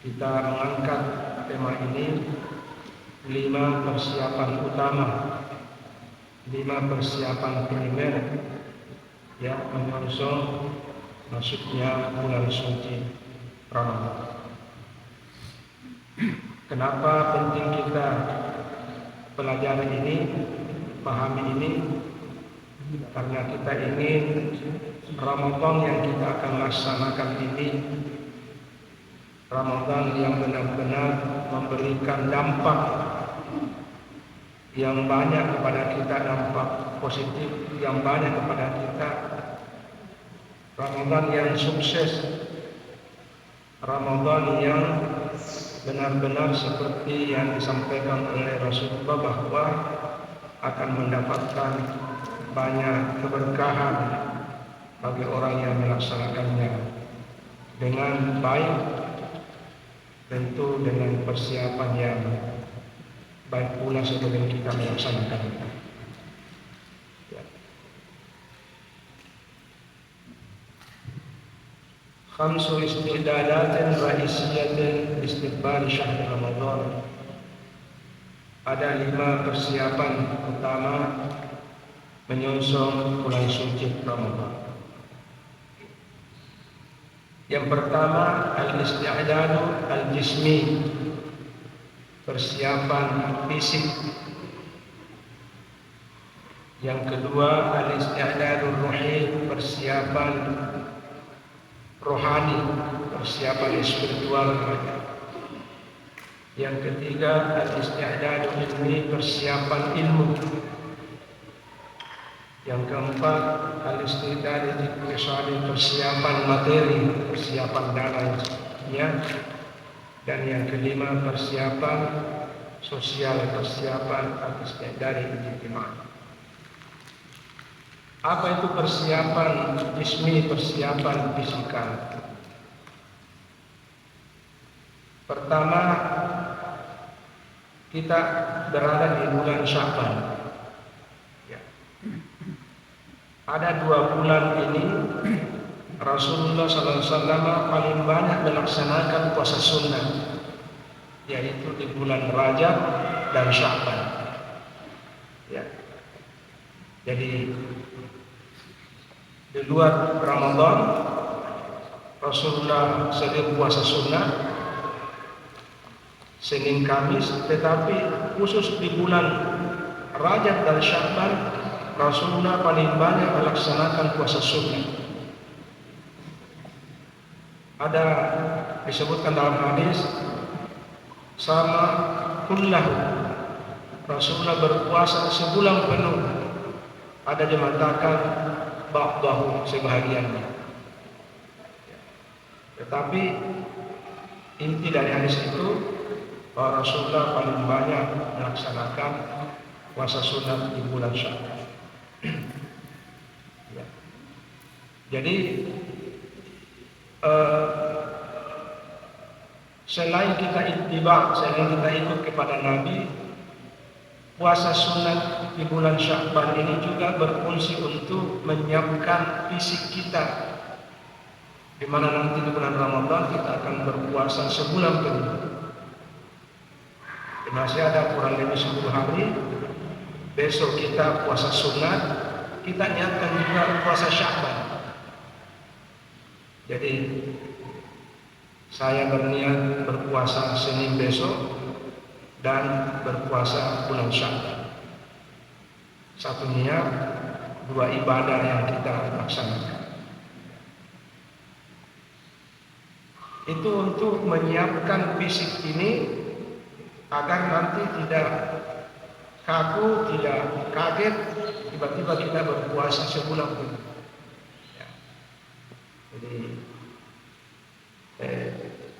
kita mengangkat tema ini 5 persiapan utama, 5 persiapan primer yang menyongsong masuknya bulan suci Ramadan. Kenapa penting kita pelajari ini, pahami ini? Karena kita ingin Ramadan yang kita akan laksanakan ini Ramadan yang benar-benar memberikan dampak yang banyak kepada kita, dampak positif yang banyak kepada kita. Ramadan yang sukses, Ramadan yang benar-benar seperti yang disampaikan oleh Rasulullah bahwa akan mendapatkan banyak keberkahan bagi orang yang melaksanakannya dengan baik, tentu dengan persiapan yang baik pula sebelum kita melaksanakannya. Khamsu istidadatin raisiyatin istiqbal syahr Ramadan. Ada 5 persiapan utama menyongsong bulan suci Ramadan. Yang pertama, al-isti'dadu al-jismi, persiapan fisik. Yang kedua, al-isti'dadu ruhi, persiapan rohani, persiapan spiritual. Yang ketiga, al-isti'dadu ilmi, persiapan ilmu. Yang keempat, al-isti'dadu iktisadi, persiapan materi, persiapan dananya. Dan yang kelima, persiapan sosial, persiapan al-isti'dadu ijtimai. Apa itu persiapan jismi, persiapan fisikal? Pertama, kita berada di bulan Sya'ban. Ya. Ada 2 bulan ini Rasulullah SAW paling banyak melaksanakan puasa sunnah, yaitu di bulan Rajab dan Sya'ban. Ya. Jadi di luar Ramadan Rasulullah sering puasa sunnah Senin Kamis, tetapi khusus di bulan Rajab dan Sya'ban Rasulullah paling banyak melaksanakan puasa sunnah. Ada disebutkan dalam hadis sama kullahu, Rasulullah berpuasa sebulan penuh. Ada yang mengatakan ba'dahu, sebahagiannya. Tetapi inti dari hadis itu bahwa Rasulullah paling banyak melaksanakan puasa sunat di bulan Sya'ban. Ya. Jadi selain kita ittiba, selain kita ikut kepada Nabi, puasa sunat di bulan Sya'ban ini juga berfungsi untuk menyiapkan fisik kita, di mana nanti di bulan Ramadan kita akan berpuasa sebulan penuh. Masih ada kurang lebih 10 hari. Besok kita puasa sunat, kita niatkan juga puasa Sya'ban. Jadi saya berniat berpuasa Senin besok dan berpuasa bulan Sya'ban. Satu niat, 2 ibadah yang kita laksanakan. Itu untuk menyiapkan fisik ini agar nanti tidak kaku, tidak kaget tiba-tiba kita berpuasa sebulan penuh. Ya. Jadi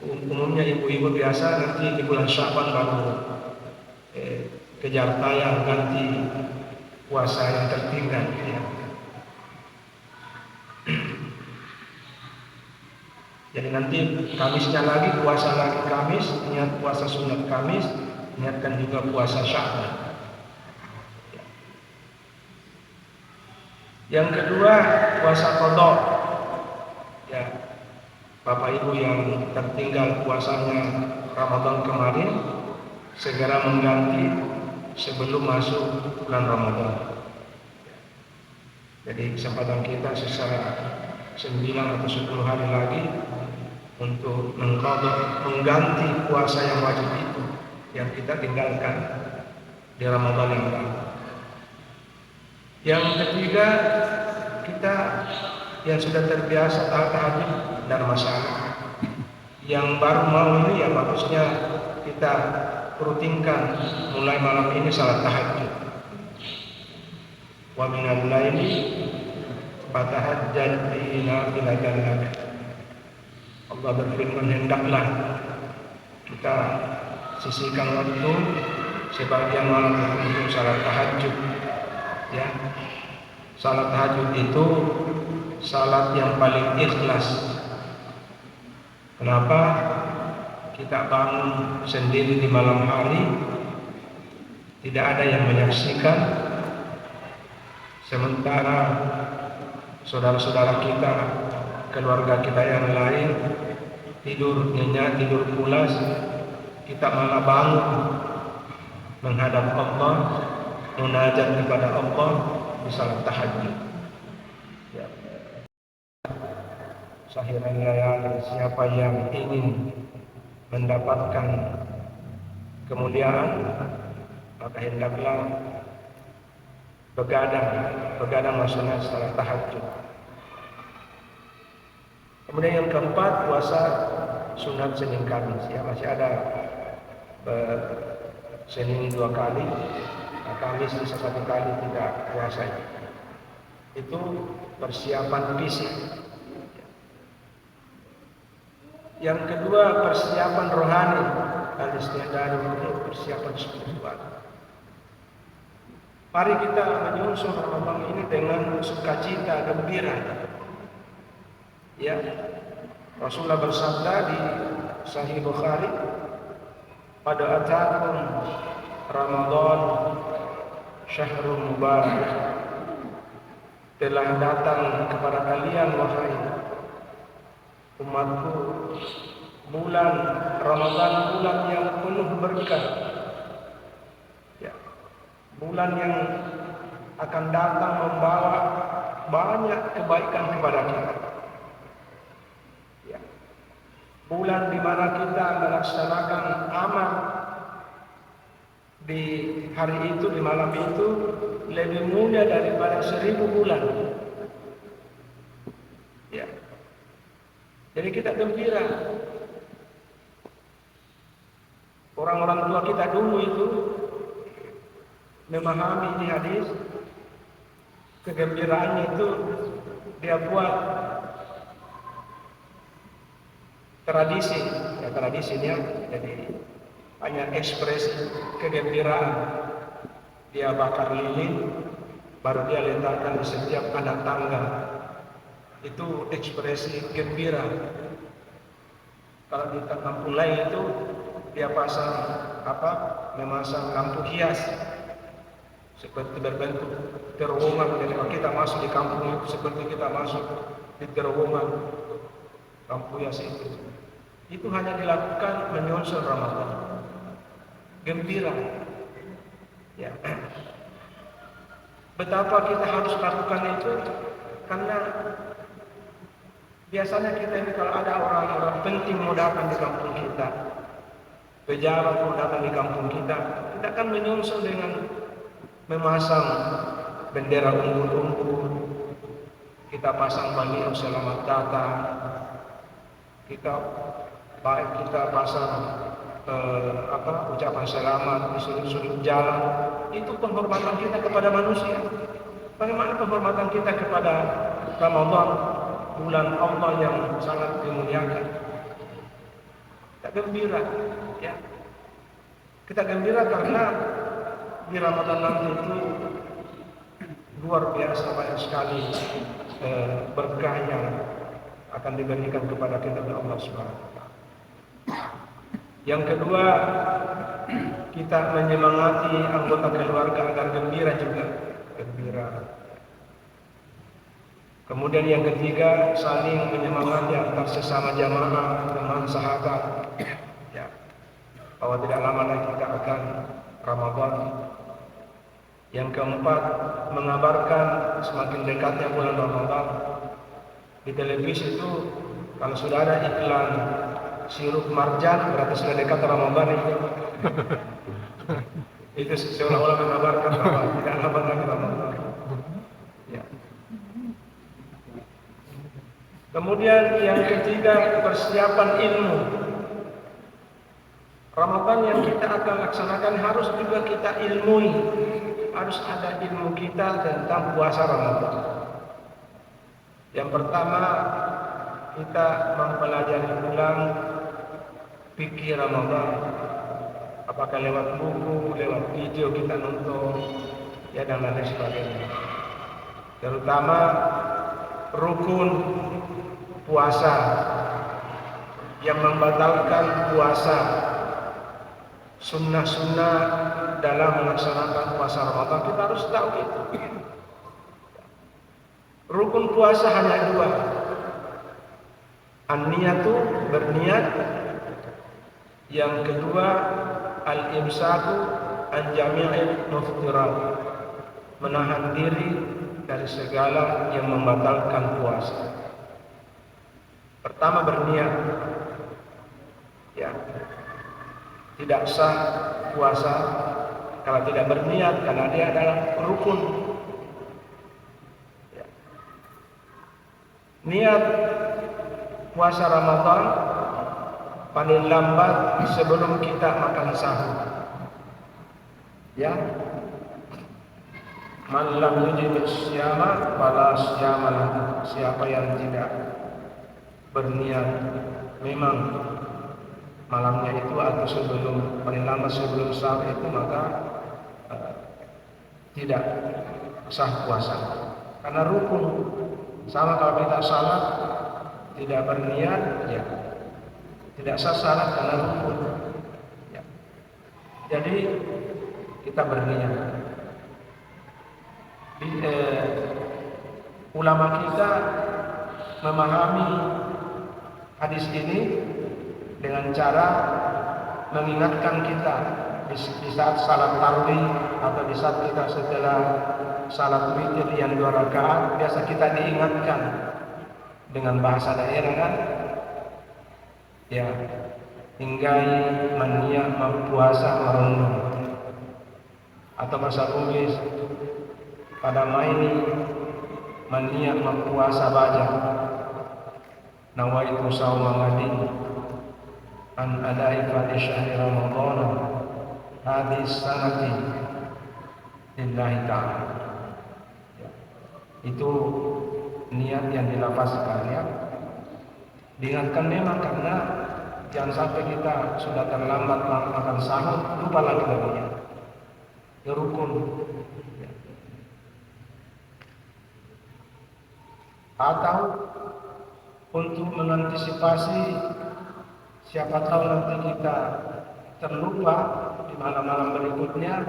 umumnya ibu-ibu biasa nanti di bulan Sya'ban baru kejar tayang ganti puasa yang tertinggal. Ya. Jadi nanti Kamisnya lagi puasa lagi Kamis, niat puasa sunat Kamis, niatkan juga puasa Sya'ban. Yang kedua, puasa qadha. Ya. Bapak Ibu yang tertinggal puasanya Ramadan kemarin segera mengganti sebelum masuk bulan Ramadan. Jadi kesempatan kita sisa 9 atau 10 hari lagi untuk mengganti puasa yang wajib itu yang kita tinggalkan di Ramadan yang lalu. Yang ketiga, kita yang sudah terbiasa tahajud dan masalah. Yang baru mau ini ya bagusnya kita rutinkan mulai malam ini salat tahajud. Wa minal laili fatahajjad bihi nafilatan lak. Allah berfirman, hendaklah kita sisihkan waktu sebagian malam untuk salat tahajud. Ya, salat tahajud itu salat yang paling ikhlas. Kenapa? Kita bangun sendiri di malam hari, tidak ada yang menyaksikan, sementara saudara-saudara kita, keluarga kita yang lain tidur nyenyak, tidur pulas, kita malah bangun menghadap Allah, munajat kepada Allah di salat tahajud. Ya. Sahiranya siapa yang ingin mendapatkan kemuliaan, maka hendaklah begadang maksudnya salat tahajud. Kemudian yang keempat, puasa sunat Senin Kamis. Ya, masih ada Senin 2 kali, Kamis bisa 1 kali tidak puasa. Itu persiapan fisik. Yang kedua, persiapan rohani, al-isti'dad, itu persiapan spiritual. Mari kita menyusun Ramadan ini dengan sukacita, gembira. Ya, Rasulullah bersabda di Sahih Bukhari, pada atakum Ramadan syahrul mubarak, telah datang kepada kalian wahai umatku bulan Ramadan, bulan yang penuh berkah. Ya, bulan yang akan datang membawa banyak kebaikan kepada kita. Ya, bulan di mana kita melaksanakan amal di hari itu, di malam itu lebih mulia daripada 1000 bulan. Ya, jadi kita gembira. Orang-orang tua kita dulu itu memahami ini hadis, kegembiraannya itu dia buat tradisi, ya tradisinya jadi hanya ekspresi kegembiraan. Dia bakar lilin, baru dia letakkan di setiap anak tangga. Itu ekspresi gembira. Kalau di kampung lain itu dia pasang memasang lampu hias seperti berbentuk terowongan. Jadi kalau kita masuk di kampung itu seperti kita masuk di terowongan lampu hias itu. Itu hanya dilakukan menyusul Ramadan. Gembira. Ya. Betapa kita harus lakukan itu, karena biasanya kita ini kalau ada orang-orang penting mau datang di kampung kita, pejabat mau datang di kampung kita akan menyusul dengan memasang bendera unggul-unggul, kita pasang baliho selamat datang, kita pasang ucapan selamat di sudut-sudut jalan. Itu penghormatan kita kepada manusia. Bagaimana penghormatan kita kepada Ramadan, bulan Allah yang sangat dimuliakan. Kita gembira, ya. Kita gembira karena di Ramadan nanti itu luar biasa banyak sekali berkah yang akan diberikan kepada kita oleh Allah Subhanahu wa taala. Yang kedua, kita menyemangati anggota keluarga agar gembira juga. Gembira. Kemudian yang ketiga, saling menyemangati antar sesama jamaah, teman, sahabat. Ya, bahwa tidak lama lagi kita akan Ramadan. Yang keempat, mengabarkan semakin dekatnya bulan Ramadan. Di televisi itu kalau sudah ada iklan sirup marjan, berarti sudah dekat Ramadan itu. Itu seolah-olah mengabarkan bahwa tidak lama lagi Ramadan. Ya. Kemudian yang ketiga, persiapan ilmu. Ramadan yang kita akan laksanakan harus juga kita ilmui. Harus ada ilmu kita tentang puasa Ramadan. Yang pertama, kita mempelajari ulang fikih Ramadan. Apakah lewat buku, lewat video kita nonton, ya dan lain sebagainya. Terutama rukun puasa yang membatalkan puasa, sunnah-sunnah dalam melaksanakan puasa Ramadan, kita harus tahu itu. Rukun puasa hanya dua. An-niyatu, berniat. Yang kedua, al-imsaku an jami'il muftirat, menahan diri dari segala yang membatalkan puasa. Pertama, berniat. Ya. Tidak sah puasa kalau tidak berniat, karena dia adalah rukun. Ya. Niat puasa Ramadan paling lambat sebelum kita makan sahur. Ya. Man lam yujib syama fala syama lahu. Siapa yang tidak berniat memang malamnya itu atau sebelum, paling lama sebelum sahur itu, maka tidak sah puasa. Karena rukun. Sama kalau kita salat tidak berniat, ya tidak sah salat karena rukun. Ya. Jadi kita berniat. Ulama kita memahami hadis ini dengan cara mengingatkan kita di saat salat tarawih atau di saat kita setelah salat witir yang 2 rakaat, biasa kita diingatkan dengan bahasa daerah kan, ya, hinggai mania puasa merenung, atau bahasa Bugis pada maini mania puasa baja nawaitu sauma ngadin an adai fadi syahri Ramadan hadis sanati lillahi ta'ala. Itu niat yang dilafazkan, ya. Diingatkan memang karena jangan sampai kita sudah terlambat makan sahur lupa lagi berniat. Ya, rukun. Ya. Atau untuk mengantisipasi siapa tahu nanti kita terlupa di malam-malam berikutnya,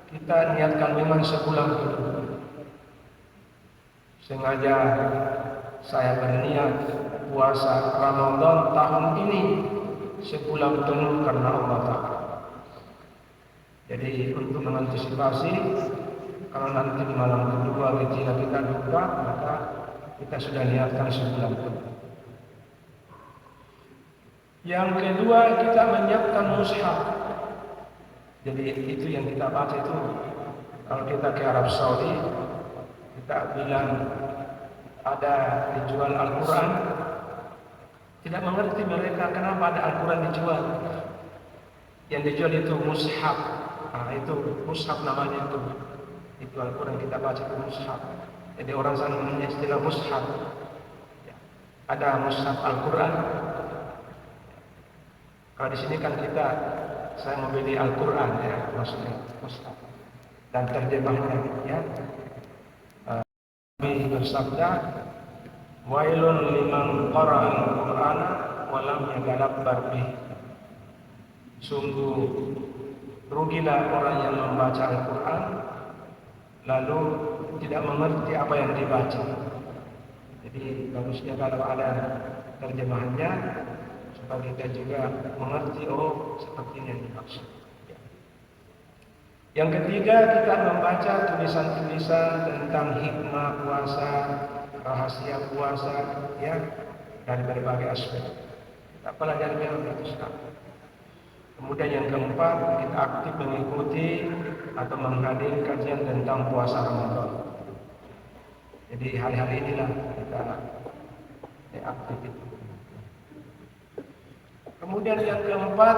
kita niatkan memang sebulan dulu. Sengaja saya berniat puasa Ramadan tahun ini sebulan penuh karena Allah Ta'ala. Jadi untuk mengantisipasi kalau nanti di malam kedua ketika kita lupa, maka kita sudah niatkan sebulan penuh. Yang kedua, kita menyiapkan mushaf. Jadi itu yang kita baca itu, kalau kita ke Arab Saudi, kita bilang ada dijual Al-Quran, tidak mengerti mereka kenapa ada Al-Quran dijual. Yang dijual itu mushaf. Nah, itu mushaf namanya itu. Itu Al-Quran kita baca itu mushaf. Jadi orang sana namanya istilah mushaf. Ya. Ada mushaf Al-Quran. Kalau di sini kan saya membeli Al-Quran, ya, maksudnya mushaf dan terjemahnya, ya. Nabi bersabda, wailun liman qara'al Qur'ana wa lam yatadabbar bih. Sungguh rugilah orang yang membaca Al-Quran lalu tidak mengerti apa yang dibaca. Jadi bagusnya kalau ada terjemahannya supaya kita juga mengerti, oh seperti ini yang dimaksud. Yang ketiga, kita membaca tulisan-tulisan tentang hikmah puasa, rahasia puasa, ya, dari berbagai aspek. Kita pelajari yang itu sekali. Kemudian yang keempat, kita aktif mengikuti atau menghadiri kajian tentang puasa Ramadan. Jadi hari-hari inilah kita aktif itu. Kemudian yang keempat,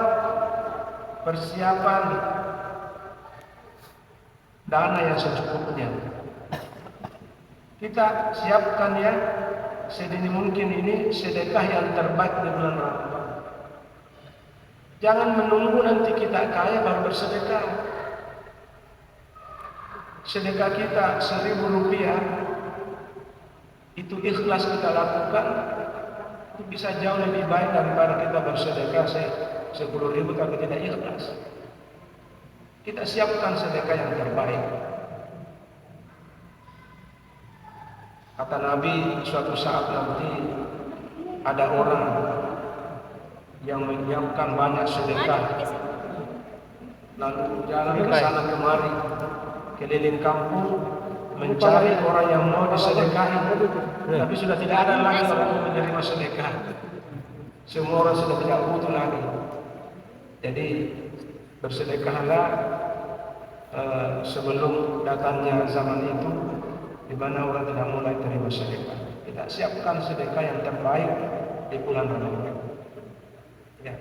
persiapan dana yang secukupnya. Kita siapkan ya sedini mungkin ini sedekah yang terbaik di bulan Ramadan. Jangan menunggu nanti kita kaya baru bersedekah. Sedekah kita 1.000 rupiah, itu ikhlas kita lakukan, itu bisa jauh lebih baik daripada kita bersedekah 10.000 tapi tidak ikhlas. Kita siapkan sedekah yang terbaik. Kata Nabi, suatu saat nanti ada orang yang menyiapkan banyak sedekah, lalu jalan ke sana kemari, keliling kampung, mencari orang yang mau disedekahi, tapi sudah tidak ada lagi orang yang menerima sedekah. Semua orang sudah tidak butuh lagi. Jadi bersedekahlah sebelum datangnya zaman itu, di mana orang tidak mulai terima sedekah. Kita siapkan sedekah yang terbaik di bulan Ramadan. Ya.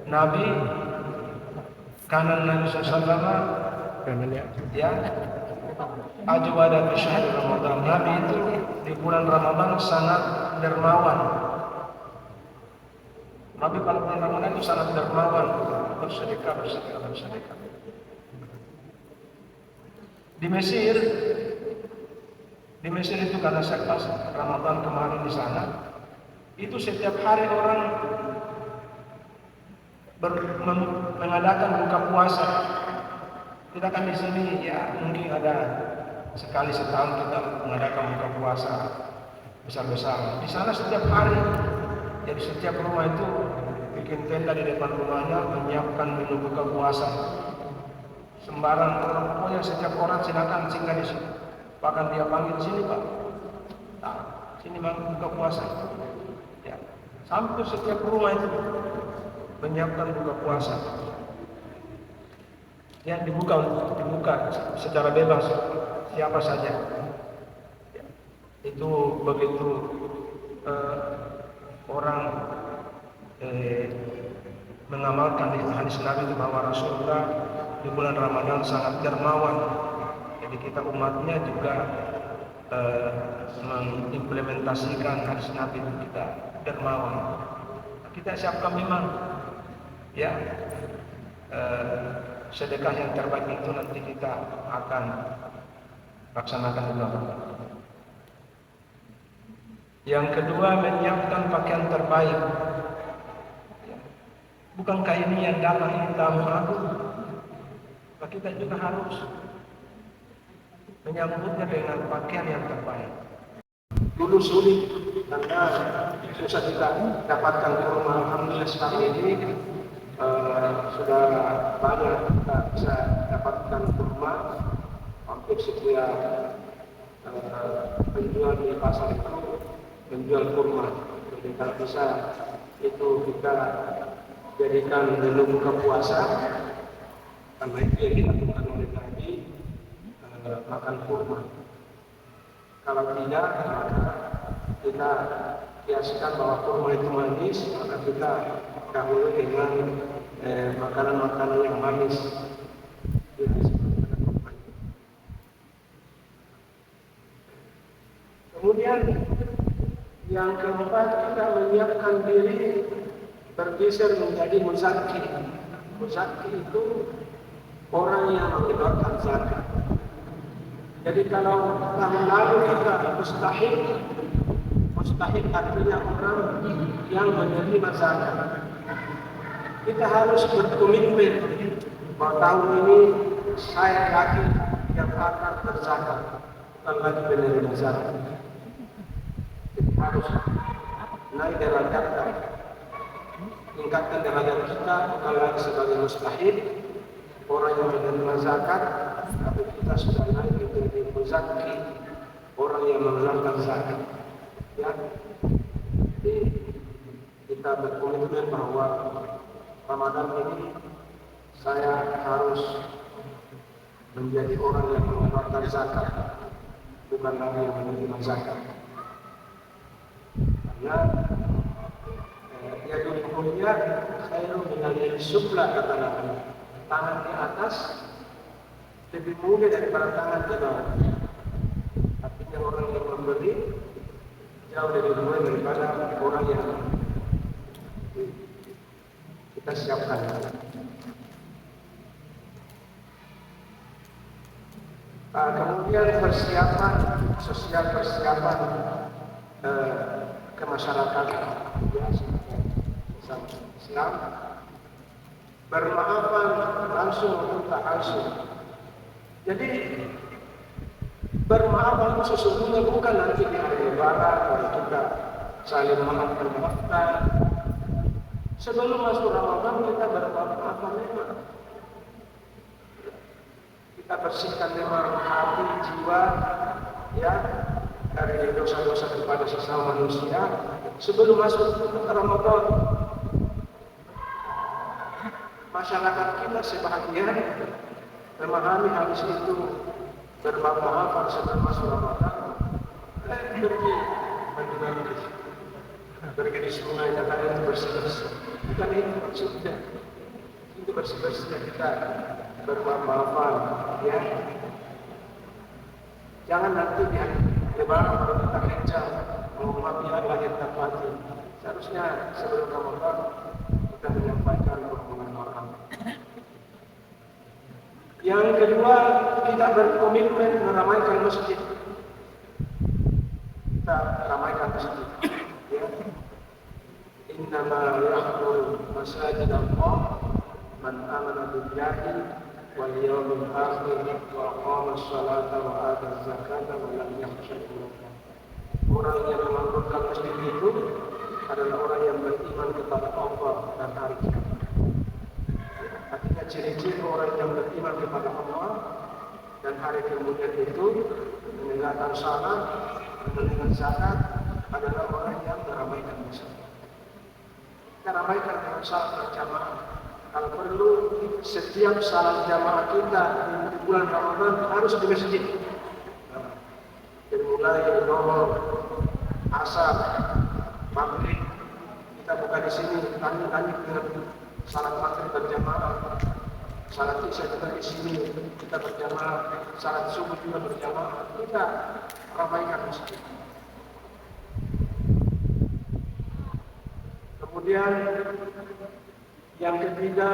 Nabi kanan Nabi SAW ya ajwada fi syahr Ramadan. Nabi itu di bulan Ramadan sangat dermawan. Nabi kalau bulan Ramadan itu sangat dermawan, bersedekah. Di Mesir itu karena saya pas Ramadan kemarin di sana, itu setiap hari orang mengadakan buka puasa. Kita kan di sini ya mungkin ada sekali setahun kita mengadakan buka puasa besar-besaran. Di sana setiap hari, jadi setiap rumah itu bikin tenda di depan rumahnya, menyiapkan menu buka puasa. Sembarang orang, pokoknya setiap orang silakan singgah di sini. Bahkan dia panggil sini Pak, nah, sini Bang buka puasa. Ya, sampai setiap rumah itu menyiapkan buka puasa. Ya dibuka secara bebas siapa saja. Ya, itu begitu orang mengamalkan hadis Nabi itu bahwa Rasulullah di bulan Ramadan sangat dermawan. Jadi kita umatnya juga mengimplementasikan hadis Nabi itu kita dermawan. Kita siapkan memang ya sedekah yang terbaik itu nanti kita akan laksanakan di bulan Ramadan. Yang kedua, menyiapkan pakaian terbaik. Bukankah ini yang datang hitam agung? Kita juga harus menyambutnya dengan pakaian yang terbaik. Dulu sulit karena susah kita dapatkan kurma. Alhamdulillah sekarang ini sudah banyak kita bisa dapatkan kurma. Hampir setiap penjual di pasar itu menjual kurma. Jadi kalau bisa itu kita jadikan menu buka puasa. Karena itu yang dilakukan oleh Nabi, makan kurma. Kalau tidak, maka kita kiaskan bahwa kurma itu manis, maka kita dahulu dengan makanan-makanan yang manis. Kemudian yang keempat, kita menyiapkan diri bergeser menjadi muzaki. Muzaki itu orang yang mengeluarkan zakat. Jadi kalau tahun lalu kita mustahik artinya orang yang menerima zakat. Kita harus berkomitmen bahwa tahun ini saya yakin yang akan berzakat. bukan lagi penerima zakat. Jadi harus naik derajat, tingkatkan derajat kita, bukan lagi sebagai mustahil orang yang menerima zakat, tapi kita sudah naik menjadi muzaki, orang yang mengeluarkan zakat. Ya, jadi kita berkomitmen bahwa Ramadan ini saya harus menjadi orang yang mengeluarkan zakat, bukan lagi yang menerima zakat. Karena ya dunia khairu minal yadi sufla, kata Nabi. Tangan di atas lebih mulia daripada tangan di bawah. Artinya orang yang memberi jauh lebih mulia daripada orang yang kita siapkan. Kemudian persiapan sosial, persiapan kemasyarakatan, ya, Islam, bermaafan langsung maupun tak langsung. Jadi bermaafan itu sesungguhnya bukan nanti di hari Lebaran kalau kita saling memaafkan. Sebelum masuk Ramadan kita bermaafan memang. Kita bersihkan memang hati, jiwa, ya, dari dosa-dosa kepada sesama manusia sebelum masuk Ramadan. Masyarakat kita sebahagian memahami hadis itu, bermaaf-maafan sebelum masuk Ramadan, pergi di sungai dan lain bersih-bersih. Bukan itu maksudnya. Itu bersih-bersih kita bermaaf-maafan, ya. Jangan nanti di Lebaran baru kita kejar menghormati lahir dan batin. Seharusnya sebelum Ramadan kita menyampaikan permohonan orang. Yang kedua, kita berkomitmen meramaikan masjid. Kita ramaikan masjid. Ya. Innama ya'muru masajid Allah man amana billahi wal yawmil akhir wa aqama as-salata wa ata az-zakata wa lam yakhsha illallah. Orang yang memakmurkan masjid itu adalah orang yang beriman kepada Allah dan hari kiamat. Artinya ciri-ciri orang yang beriman kepada Allah dan hari kemudian itu menegakkan salat, menunaikan zakat adalah orang yang meramaikan masjid. Kita ramaikan dengan salat berjamaah. Kalau perlu setiap salat jamaah kita di bulan Ramadan harus di masjid. Mulai dari Zuhur, Asar, Maghrib, kita buka di sini, tanya dengan salat Maghrib berjamaah, salat Isya juga di sini, kita berjamaah, salat Subuh juga berjamaah, kita ramaikan masjid. Kemudian yang ketiga,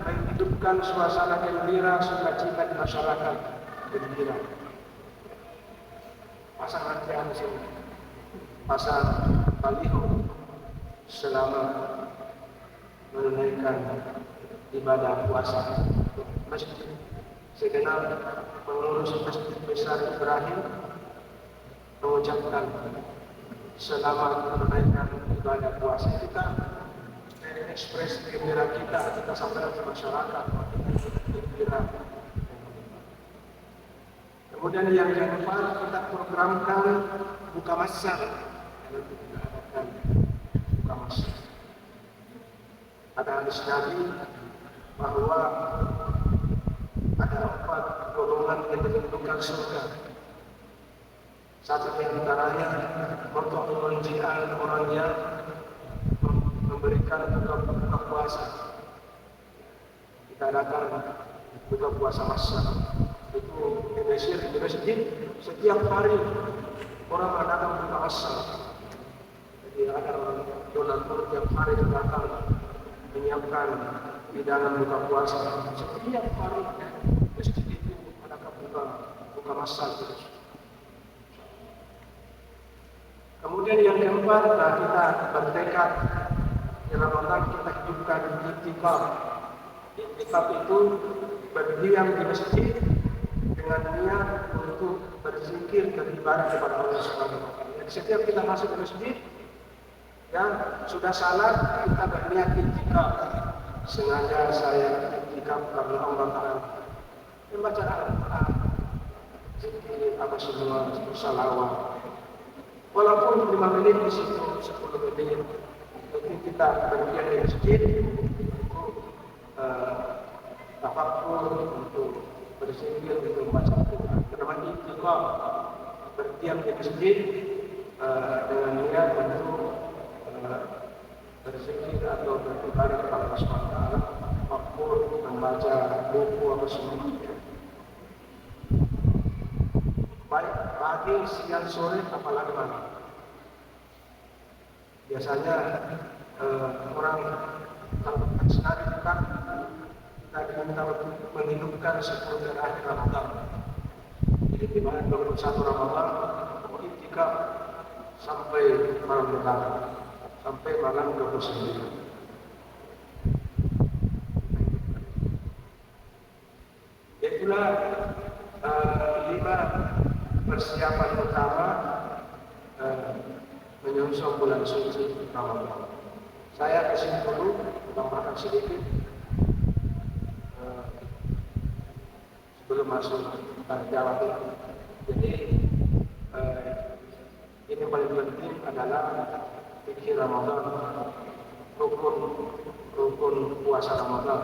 menghidupkan suasana gembira, sukacita di masyarakat, gembira. Pasang antrian di sini, pasang baliho selama menunaikan ibadah puasa masjid. Segenap pengurus masjid besar Ibrahim mengucapkan selamat menunaikan ibadah puasa kita. Ekspresi gembira kita sampaikan ke masyarakat, gembira. Kemudian yang keempat, kita programkan buka masak. Buka masak. Ada hadis Nabi bahwa ada 4 golongan yang ditentukan surga. Satu yang antaranya bertolak jian, orang yang memberikan buka puasa. Kita adakan buka puasa masak. Itu di Mesir, di masjid setiap hari orang mengadakan buka puasa. Jadi ada orang donatur tiap hari datang menyiapkan hidangan buka puasa. Setiap hari masjid itu mengadakan buka puasa. Kemudian yang keempat, kita bertekad di Ramadan kita hidupkan iktikaf. Iktikaf itu berdiam di masjid dengan niat untuk berzikir beribadah kepada Allah Subhanahu wa taala. Jadi setiap kita masuk ke masjid, ya sudah salat kita berniat i'tikaf. Sengaja saya i'tikaf karena Allah Taala. Membaca Al-Quran, zikir apa semua, salawat. Walaupun 5 menit di situ, 10 menit, tapi kita berniat di masjid untuk tafakkur, untuk berzikir, untuk membaca Al-Quran. Namanya i'tikaf, berdiam di masjid dengan niat untuk berzikir atau beribadah kepada Allah Subhanahu wa taala, tafakkur, membaca buku apa semua. Baik pagi, siang, sore, apalagi malam. Biasanya orang kalau sekali kita diminta untuk menghidupkan 10 terakhir Ramadan. Jadi di mana 21 Ramadan i'tikaf sampai malam Lebaran, sampai malam 29. Itulah 5 persiapan utama menyongsong bulan suci Ramadan. Saya kesini dulu tambahkan sedikit sebelum masuk jawab. Jadi ini paling penting adalah fikir Ramadan, rukun puasa Ramadan.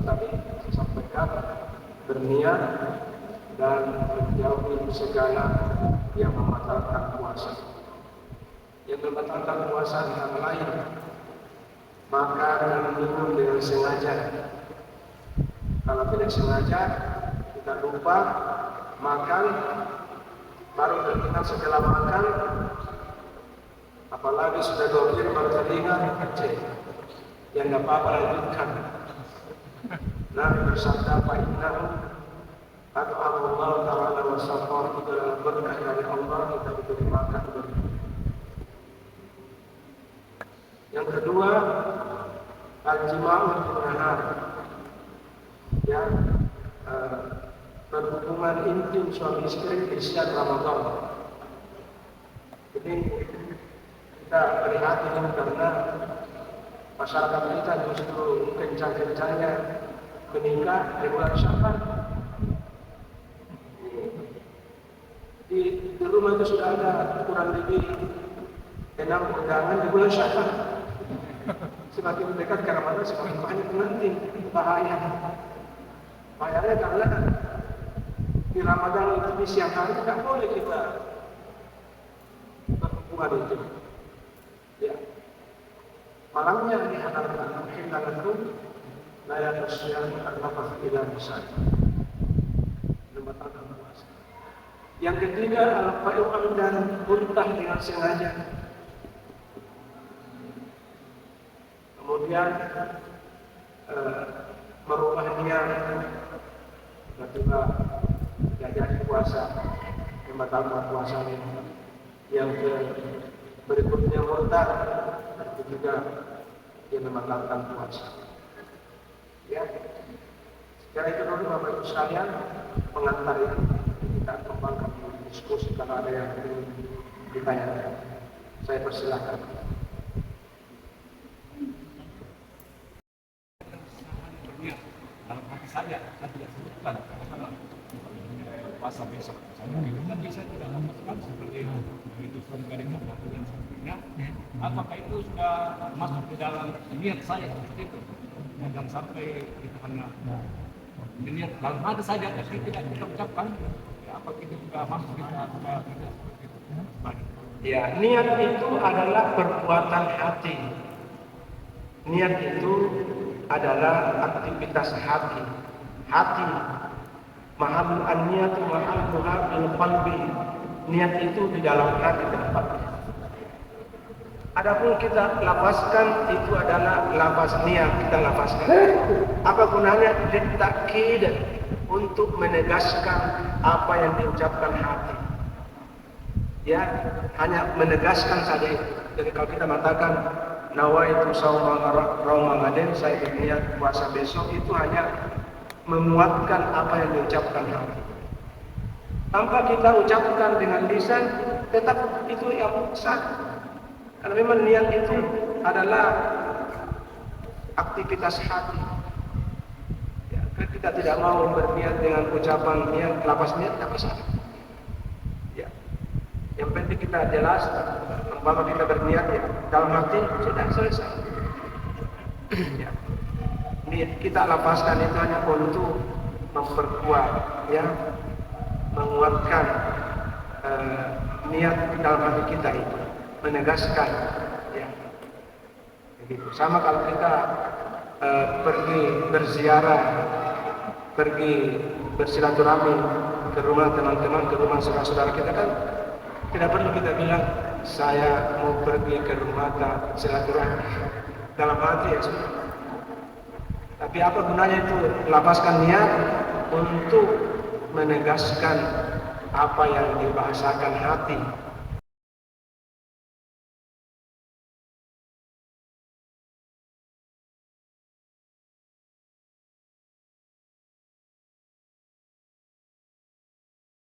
Tadi saya sampaikan berniat dan menjauhi segala yang membatalkan puasa. Yang membatalkan puasa antara lain makan dan minum dengan sengaja. Kalau tidak sengaja, kita lupa makan, baru teringat setelah makan, apalagi sudah dohir baru teringat, yang tidak apa-apa lanjutkan. Nabi bersabda, "Fa'innahu atau Allah Ta'ala wa safar itu adalah berkah dari Allah, kita diberi makan berkah." Yang kedua, al-jima'u bin-nahar, ya, berhubungan intim suami istri di siang Ramadan. Jadi kita prihatin karena masyarakat kita justru kencang-kencangnya menikah di bulan Syawal. Di rumah itu sudah ada kurang lebih 6 undangan di bulan Syawal. Semakin dekat ke Ramadan semakin banyak pengantin. Bahaya. Bahayanya karena di Ramadan itu di siang hari tidak boleh kita berhubungan itu. Ya. Malamnya dihalalkan hindaranku layak usian al-nafas ila misal. Membatalkan puasa. Yang ketiga, al-fai'u dan muntah dengan sengaja. Kemudian merubah niat, tiba-tiba tidak jadi puasa, membatalkan puasanya. Yang berikutnya murtad, itu juga dia membatalkan puasa. Ya, sekarang itu dulu Bapak Ibu sekalian, pengantar itu kita kembangkan diskusi kalau ada yang ingin ditanyakan. Saya persilahkan. Dalam hati saya tidak sebutkan puasa besok. Saya kan bisa tidak memasukkan seperti itu. Begitu sudah melakukan dan sebagainya. Apakah itu sudah masuk di dalam niat saya seperti itu? Jangan sampai kita hanya niat dalam hati saja, tapi tidak kita ucapkan. Ya, apa itu sudah masuk kita sudah tidak seperti itu? Ya, niat itu adalah perbuatan hati. Niat itu adalah aktivitas hati. Hati, mahalul an-niyatu mahalluha bil qalbi. Niat itu di dalam hati tempatnya. Adapun kita lafazkan itu adalah lafaz niat, kita lafazkan. Apa gunanya? Ditakkid, untuk menegaskan apa yang diucapkan hati. Ya, hanya menegaskan saja itu. Jadi kalau kita mengatakan nawaitu shauma Ramadan, saya berniat puasa besok, itu hanya menguatkan apa yang diucapkan hati. tanpa kita ucapkan dengan lisan, tetap itu yang sah. Karena memang niat itu adalah aktivitas hati. Ya, kita tidak mau berniat dengan ucapan niat, lapas niat, tak masalah. Ya, yang penting kita jelas, umpama kita berniat ya, dalam hati sudah selesai. Ya. Niat kita lapaskan itu hanya untuk memperkuat, ya, menguatkan niat dalam hati kita itu, menegaskan, ya, begitu. Sama kalau kita pergi berziarah, pergi bersilaturahmi ke rumah teman-teman, ke rumah saudara-saudara kita, kan tidak perlu kita bilang saya mau pergi ke rumah silaturahmi, dalam hati ya sudah. Tapi apa gunanya itu lapaskan niat untuk menegaskan apa yang dibahasakan hati